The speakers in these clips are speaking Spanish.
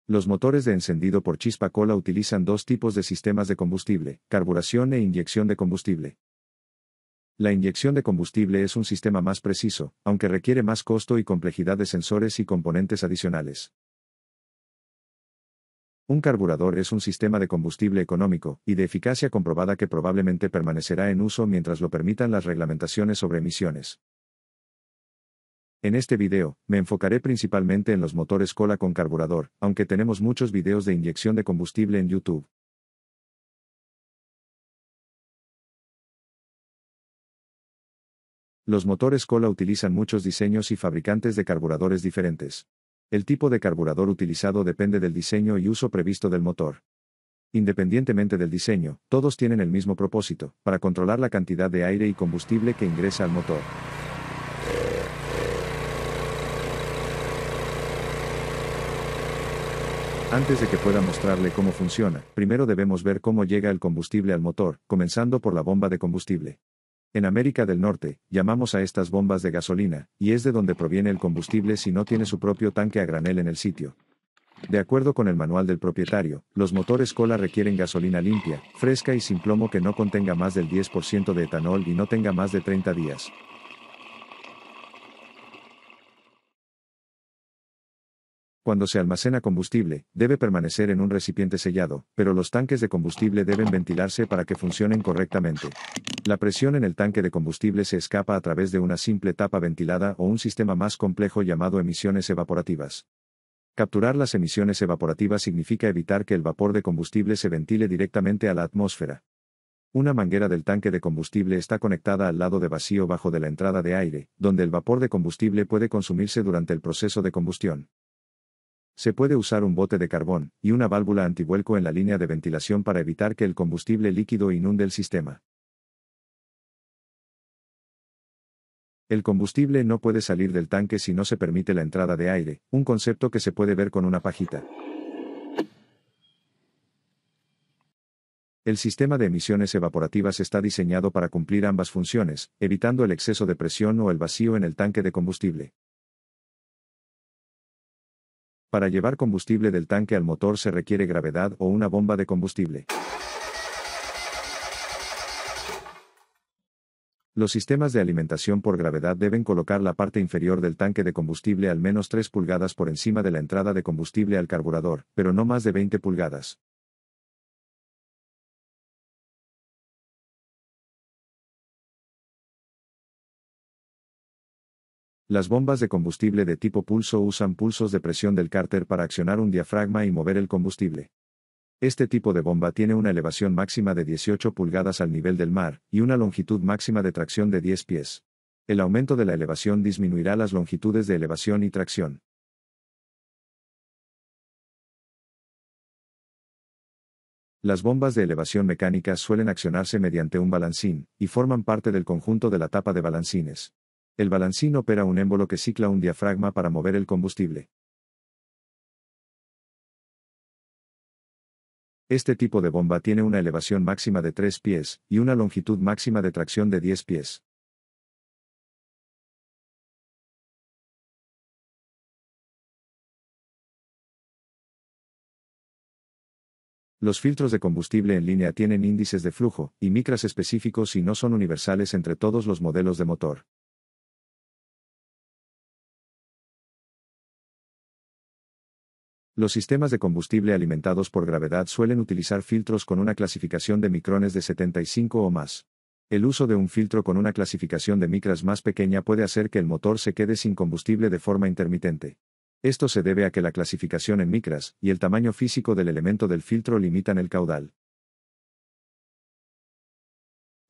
Los motores de encendido por chispa cola utilizan dos tipos de sistemas de combustible, carburación e inyección de combustible. La inyección de combustible es un sistema más preciso, aunque requiere más costo y complejidad de sensores y componentes adicionales. Un carburador es un sistema de combustible económico y de eficacia comprobada que probablemente permanecerá en uso mientras lo permitan las reglamentaciones sobre emisiones. En este video, me enfocaré principalmente en los motores cola con carburador, aunque tenemos muchos videos de inyección de combustible en YouTube. Los motores cola utilizan muchos diseños y fabricantes de carburadores diferentes. El tipo de carburador utilizado depende del diseño y uso previsto del motor. Independientemente del diseño, todos tienen el mismo propósito, para controlar la cantidad de aire y combustible que ingresa al motor. Antes de que pueda mostrarle cómo funciona, primero debemos ver cómo llega el combustible al motor, comenzando por la bomba de combustible. En América del Norte, llamamos a estas bombas de gasolina, y es de donde proviene el combustible si no tiene su propio tanque a granel en el sitio. De acuerdo con el manual del propietario, los motores cola requieren gasolina limpia, fresca y sin plomo que no contenga más del 10% de etanol y no tenga más de 30 días. Cuando se almacena combustible, debe permanecer en un recipiente sellado, pero los tanques de combustible deben ventilarse para que funcionen correctamente. La presión en el tanque de combustible se escapa a través de una simple tapa ventilada o un sistema más complejo llamado emisiones evaporativas. Capturar las emisiones evaporativas significa evitar que el vapor de combustible se ventile directamente a la atmósfera. Una manguera del tanque de combustible está conectada al lado de vacío bajo de la entrada de aire, donde el vapor de combustible puede consumirse durante el proceso de combustión. Se puede usar un bote de carbón y una válvula antivuelco en la línea de ventilación para evitar que el combustible líquido inunde el sistema. El combustible no puede salir del tanque si no se permite la entrada de aire, un concepto que se puede ver con una pajita. El sistema de emisiones evaporativas está diseñado para cumplir ambas funciones, evitando el exceso de presión o el vacío en el tanque de combustible. Para llevar combustible del tanque al motor se requiere gravedad o una bomba de combustible. Los sistemas de alimentación por gravedad deben colocar la parte inferior del tanque de combustible al menos 3 pulgadas por encima de la entrada de combustible al carburador, pero no más de 20 pulgadas. Las bombas de combustible de tipo pulso usan pulsos de presión del cárter para accionar un diafragma y mover el combustible. Este tipo de bomba tiene una elevación máxima de 18 pulgadas al nivel del mar, y una longitud máxima de tracción de 10 pies. El aumento de la elevación disminuirá las longitudes de elevación y tracción. Las bombas de elevación mecánicas suelen accionarse mediante un balancín, y forman parte del conjunto de la tapa de balancines. El balancín opera un émbolo que cicla un diafragma para mover el combustible. Este tipo de bomba tiene una elevación máxima de 3 pies, y una longitud máxima de tracción de 10 pies. Los filtros de combustible en línea tienen índices de flujo, y micras específicos y no son universales entre todos los modelos de motor. Los sistemas de combustible alimentados por gravedad suelen utilizar filtros con una clasificación de micrones de 75 o más. El uso de un filtro con una clasificación de micras más pequeña puede hacer que el motor se quede sin combustible de forma intermitente. Esto se debe a que la clasificación en micras y el tamaño físico del elemento del filtro limitan el caudal.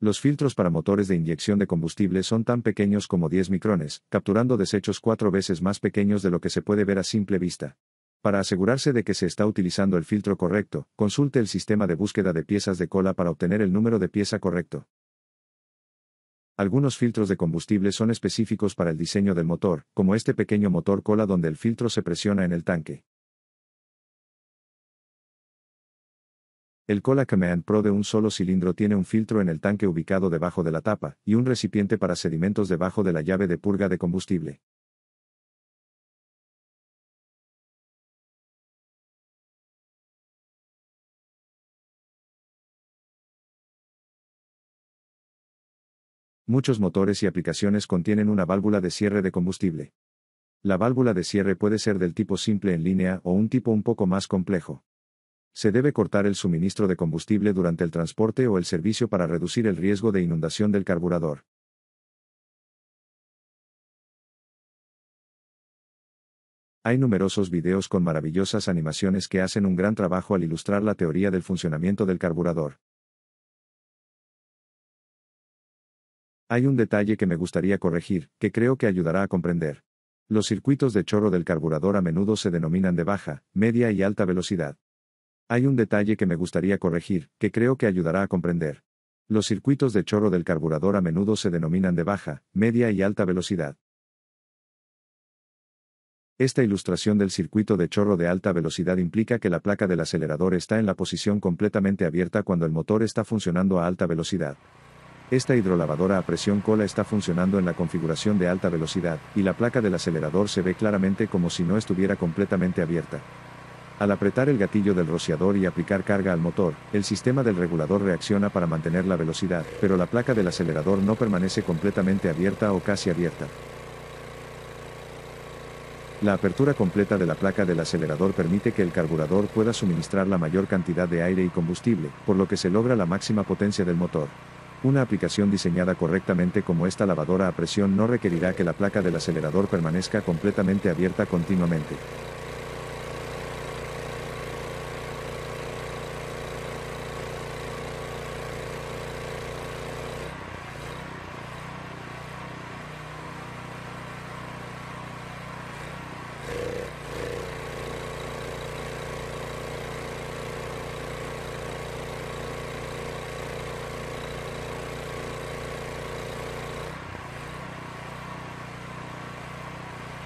Los filtros para motores de inyección de combustible son tan pequeños como 10 micrones, capturando desechos 4 veces más pequeños de lo que se puede ver a simple vista. Para asegurarse de que se está utilizando el filtro correcto, consulte el sistema de búsqueda de piezas de cola para obtener el número de pieza correcto. Algunos filtros de combustible son específicos para el diseño del motor, como este pequeño motor cola donde el filtro se presiona en el tanque. El Cola Command Pro de un solo cilindro tiene un filtro en el tanque ubicado debajo de la tapa, y un recipiente para sedimentos debajo de la llave de purga de combustible. Muchos motores y aplicaciones contienen una válvula de cierre de combustible. La válvula de cierre puede ser del tipo simple en línea o un tipo un poco más complejo. Se debe cortar el suministro de combustible durante el transporte o el servicio para reducir el riesgo de inundación del carburador. Hay numerosos videos con maravillosas animaciones que hacen un gran trabajo al ilustrar la teoría del funcionamiento del carburador. Hay un detalle que me gustaría corregir, que creo que ayudará a comprender. Los circuitos de chorro del carburador a menudo se denominan de baja, media y alta velocidad. Hay un detalle que me gustaría corregir, que creo que ayudará a comprender. Los circuitos de chorro del carburador a menudo se denominan de baja, media y alta velocidad. Esta ilustración del circuito de chorro de alta velocidad implica que la placa del acelerador está en la posición completamente abierta cuando el motor está funcionando a alta velocidad. Esta hidrolavadora a presión cola está funcionando en la configuración de alta velocidad, y la placa del acelerador se ve claramente como si no estuviera completamente abierta. Al apretar el gatillo del rociador y aplicar carga al motor, el sistema del regulador reacciona para mantener la velocidad, pero la placa del acelerador no permanece completamente abierta o casi abierta. La apertura completa de la placa del acelerador permite que el carburador pueda suministrar la mayor cantidad de aire y combustible, por lo que se logra la máxima potencia del motor. Una aplicación diseñada correctamente como esta lavadora a presión no requerirá que la placa del acelerador permanezca completamente abierta continuamente.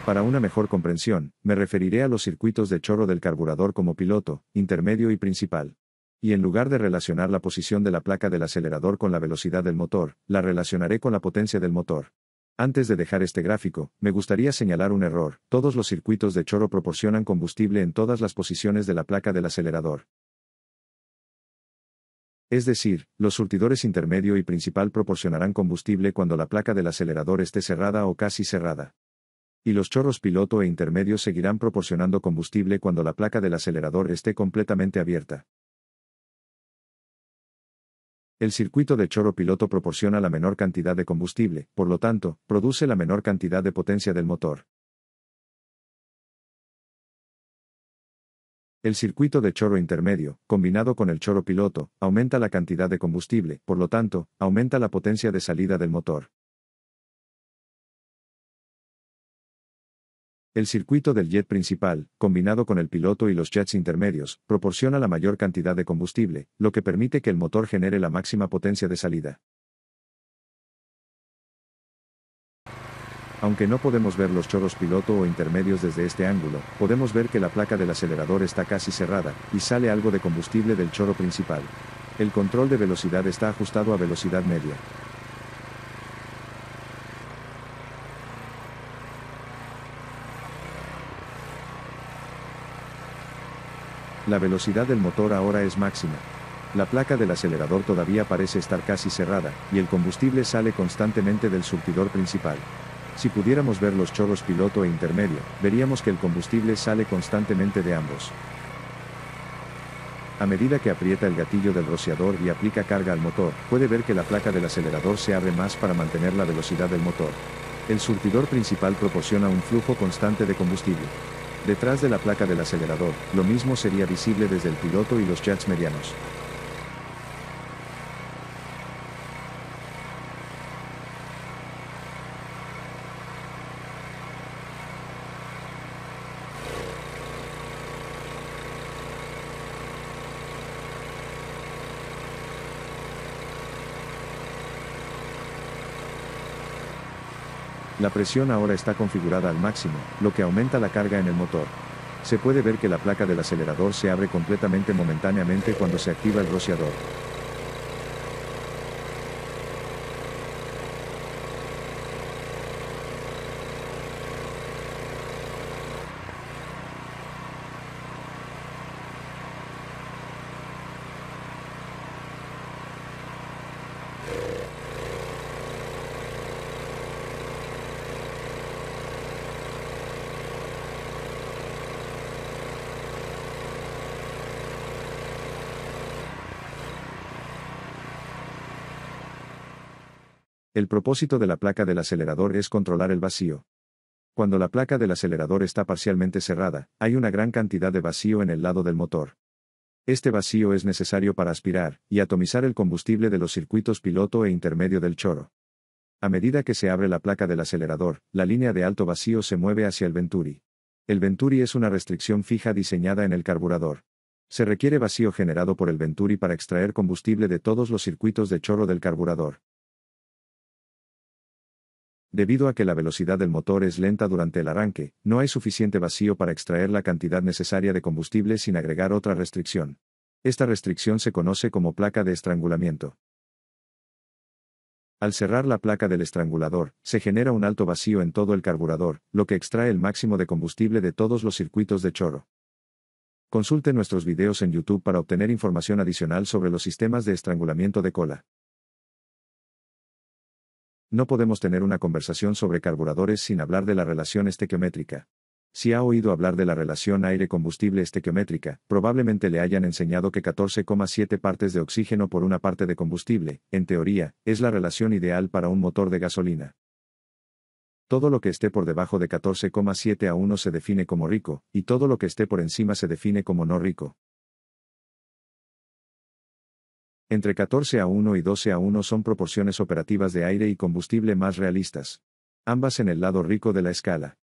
Para una mejor comprensión, me referiré a los circuitos de chorro del carburador como piloto, intermedio y principal. Y en lugar de relacionar la posición de la placa del acelerador con la velocidad del motor, la relacionaré con la potencia del motor. Antes de dejar este gráfico, me gustaría señalar un error. Todos los circuitos de chorro proporcionan combustible en todas las posiciones de la placa del acelerador. Es decir, los surtidores intermedio y principal proporcionarán combustible cuando la placa del acelerador esté cerrada o casi cerrada. Y los chorros piloto e intermedio seguirán proporcionando combustible cuando la placa del acelerador esté completamente abierta. El circuito de chorro piloto proporciona la menor cantidad de combustible, por lo tanto, produce la menor cantidad de potencia del motor. El circuito de chorro intermedio, combinado con el chorro piloto, aumenta la cantidad de combustible, por lo tanto, aumenta la potencia de salida del motor. El circuito del jet principal, combinado con el piloto y los jets intermedios, proporciona la mayor cantidad de combustible, lo que permite que el motor genere la máxima potencia de salida. Aunque no podemos ver los chorros piloto o intermedios desde este ángulo, podemos ver que la placa del acelerador está casi cerrada, y sale algo de combustible del chorro principal. El control de velocidad está ajustado a velocidad media. La velocidad del motor ahora es máxima. La placa del acelerador todavía parece estar casi cerrada, y el combustible sale constantemente del surtidor principal. Si pudiéramos ver los chorros piloto e intermedio, veríamos que el combustible sale constantemente de ambos. A medida que aprieta el gatillo del rociador y aplica carga al motor, puede ver que la placa del acelerador se abre más para mantener la velocidad del motor. El surtidor principal proporciona un flujo constante de combustible. Detrás de la placa del acelerador, lo mismo sería visible desde el piloto y los jets medianos. La presión ahora está configurada al máximo, lo que aumenta la carga en el motor. Se puede ver que la placa del acelerador se abre completamente momentáneamente cuando se activa el rociador. El propósito de la placa del acelerador es controlar el vacío. Cuando la placa del acelerador está parcialmente cerrada, hay una gran cantidad de vacío en el lado del motor. Este vacío es necesario para aspirar y atomizar el combustible de los circuitos piloto e intermedio del chorro. A medida que se abre la placa del acelerador, la línea de alto vacío se mueve hacia el venturi. El venturi es una restricción fija diseñada en el carburador. Se requiere vacío generado por el venturi para extraer combustible de todos los circuitos de chorro del carburador. Debido a que la velocidad del motor es lenta durante el arranque, no hay suficiente vacío para extraer la cantidad necesaria de combustible sin agregar otra restricción. Esta restricción se conoce como placa de estrangulamiento. Al cerrar la placa del estrangulador, se genera un alto vacío en todo el carburador, lo que extrae el máximo de combustible de todos los circuitos de chorro. Consulte nuestros videos en YouTube para obtener información adicional sobre los sistemas de estrangulamiento de cola. No podemos tener una conversación sobre carburadores sin hablar de la relación estequiométrica. Si ha oído hablar de la relación aire-combustible estequiométrica, probablemente le hayan enseñado que 14,7 partes de oxígeno por una parte de combustible, en teoría, es la relación ideal para un motor de gasolina. Todo lo que esté por debajo de 14,7 a 1 se define como rico, y todo lo que esté por encima se define como no rico. Entre 14 a 1 y 12 a 1 son proporciones operativas de aire y combustible más realistas. Ambas en el lado rico de la escala.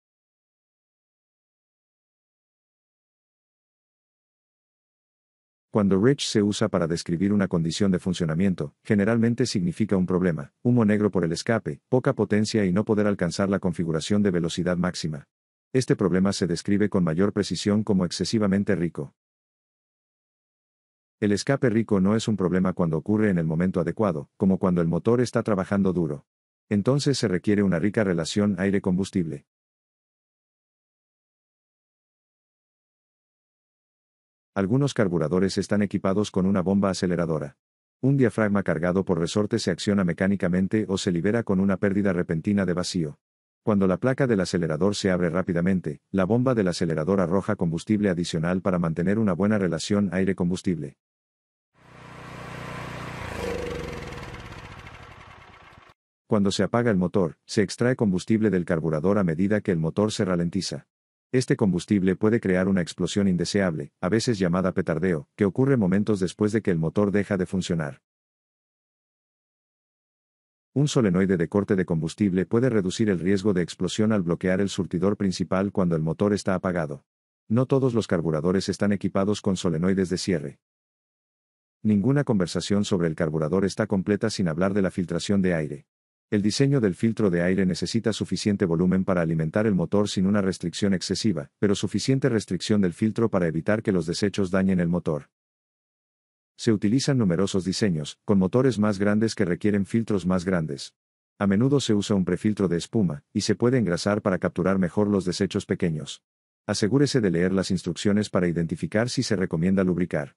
Cuando rich se usa para describir una condición de funcionamiento, generalmente significa un problema, humo negro por el escape, poca potencia y no poder alcanzar la configuración de velocidad máxima. Este problema se describe con mayor precisión como excesivamente rico. El escape rico no es un problema cuando ocurre en el momento adecuado, como cuando el motor está trabajando duro. Entonces se requiere una rica relación aire-combustible. Algunos carburadores están equipados con una bomba aceleradora. Un diafragma cargado por resorte se acciona mecánicamente o se libera con una pérdida repentina de vacío. Cuando la placa del acelerador se abre rápidamente, la bomba del acelerador arroja combustible adicional para mantener una buena relación aire-combustible. Cuando se apaga el motor, se extrae combustible del carburador a medida que el motor se ralentiza. Este combustible puede crear una explosión indeseable, a veces llamada petardeo, que ocurre momentos después de que el motor deja de funcionar. Un solenoide de corte de combustible puede reducir el riesgo de explosión al bloquear el surtidor principal cuando el motor está apagado. No todos los carburadores están equipados con solenoides de cierre. Ninguna conversación sobre el carburador está completa sin hablar de la filtración de aire. El diseño del filtro de aire necesita suficiente volumen para alimentar el motor sin una restricción excesiva, pero suficiente restricción del filtro para evitar que los desechos dañen el motor. Se utilizan numerosos diseños, con motores más grandes que requieren filtros más grandes. A menudo se usa un prefiltro de espuma, y se puede engrasar para capturar mejor los desechos pequeños. Asegúrese de leer las instrucciones para identificar si se recomienda lubricar.